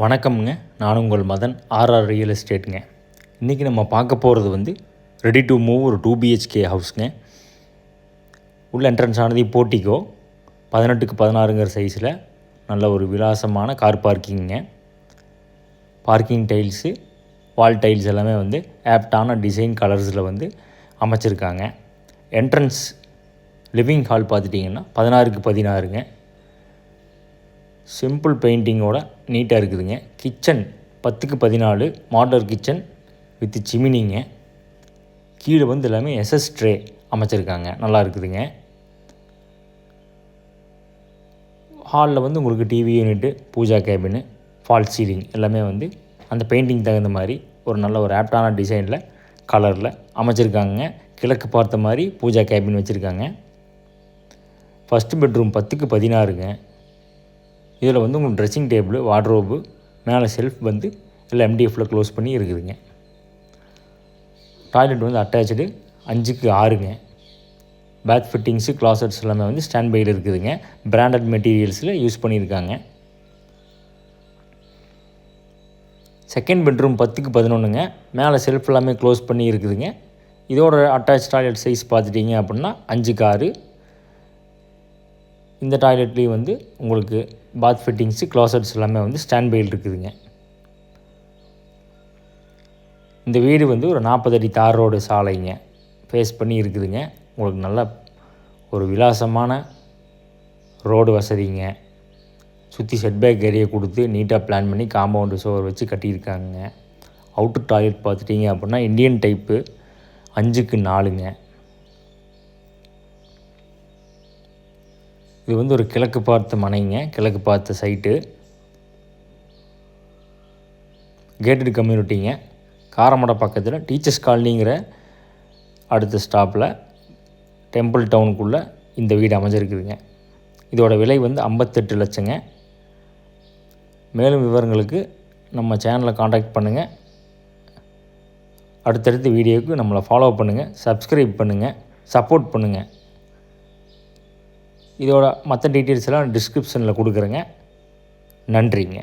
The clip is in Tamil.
வணக்கம்ங்க. நான் உங்கள் மதன், ஆர்ஆர் ரியல் எஸ்டேட்டுங்க. இன்றைக்கி நம்ம பார்க்க போகிறது வந்து ரெடி டு மூவ் ஒரு 2 பிஹெச்கே ஹவுஸ்ங்க. உள்ள என்ட்ரன்ஸ் ஆனது போர்ட்டிகோ 18க்கு 16ங்கிற சைஸில் நல்ல ஒரு விலாசமான கார் பார்க்கிங்க. பார்க்கிங் டைல்ஸு, வால் டைல்ஸ் எல்லாமே வந்து ஆப்டான டிசைன் கலர்ஸில் வந்து அமைச்சிருக்காங்க. என்ட்ரன்ஸ் லிவிங் ஹால் பார்த்துட்டிங்கன்னா 16க்கு 16ங்க. சிம்பிள் பெயிண்டிங்கோட நீட்டாக இருக்குதுங்க. கிச்சன் 10க்கு 14 மாடலர் கிச்சன் வித் சிமினிங்க. கீழே வந்து எல்லாமே எஸ்எஸ் ட்ரே அமைச்சிருக்காங்க, நல்லா இருக்குதுங்க. ஹாலில் வந்து உங்களுக்கு TV unit, pooja cabin, fall ceiling எல்லாமே வந்து அந்த பெயிண்டிங் தகுந்த மாதிரி ஒரு நல்ல ஒரு ஆப்டான டிசைனில் கலரில் அமைச்சிருக்காங்க. கிழக்கு பார்த்த மாதிரி பூஜா கேபின் வச்சுருக்காங்க. ஃபஸ்ட்டு பெட்ரூம் 10க்கு 16ங்க. இதில் வந்து உங்களுக்கு ட்ரெஸ்ஸிங் டேபிள், வார்ட்ரோபு, மேலே செல்ஃப் வந்து எல்லாம் எம்டிஎஃப்பில் க்ளோஸ் பண்ணி இருக்குதுங்க. டாய்லெட் வந்து அட்டாச்சு 5க்கு 6ங்க. பேத் ஃபிட்டிங்ஸு, க்ளாசட்ஸ் எல்லாமே வந்து ஸ்டாண்ட் பையில் இருக்குதுங்க. பிராண்டட் மெட்டீரியல்ஸில் யூஸ் பண்ணியிருக்காங்க. செகண்ட் பெட்ரூம் 10க்கு 11ங்க. மேலே செல்ஃப் எல்லாமே க்ளோஸ் பண்ணி இருக்குதுங்க. இதோட அட்டாச் டாய்லெட் சைஸ் பார்த்துட்டிங்க அப்படின்னா 5க்கு 6. இந்த டாய்லெட்லேயும் வந்து உங்களுக்கு பாத் ஃபிட்டிங்ஸு, க்ளாசட்ஸ் எல்லாமே வந்து ஸ்டாண்ட் பையில் இருக்குதுங்க. இந்த வீடு வந்து ஒரு 40 அடி தார் ரோடு சாலைங்க ஃபேஸ் பண்ணி இருக்குதுங்க. உங்களுக்கு நல்ல ஒரு விலாசமான ரோடு வசதிங்க. சுற்றி செட்பேக் ஏரியா கொடுத்து நீட்டாக பிளான் பண்ணி காம்பவுண்டு சுவர் வச்சு கட்டியிருக்காங்க. அவுட்டர் டாய்லெட் பார்த்துட்டிங்க அப்படின்னா இந்தியன் டைப்பு 5க்கு 4ங்க. இது வந்து ஒரு கிழக்கு பார்த்த மனைங்க, கிழக்கு பார்த்த சைட்டு. கேட்டட் கம்யூனிட்டிங்க. காரமடை பக்கத்தில் டீச்சர்ஸ் காலனிங்கிற அடுத்த ஸ்டாப்பில் டெம்பிள் டவுனுக்குள்ளே இந்த வீடு அமைஞ்சிருக்குதுங்க. இதோட விலை வந்து 58 லட்சங்க. மேலும் விவரங்களுக்கு நம்ம சேனலை காண்டாக்ட் பண்ணுங்கள். அடுத்தடுத்த வீடியோவுக்கு நம்மளை ஃபாலோ பண்ணுங்கள், சப்ஸ்கிரைப் பண்ணுங்கள், சப்போர்ட் பண்ணுங்கள். இதோட மற்ற டீட்டெயில்ஸ் எல்லாம் டிஸ்கிரிப்ஷனில் கொடுக்குறேங்க. நன்றிங்க.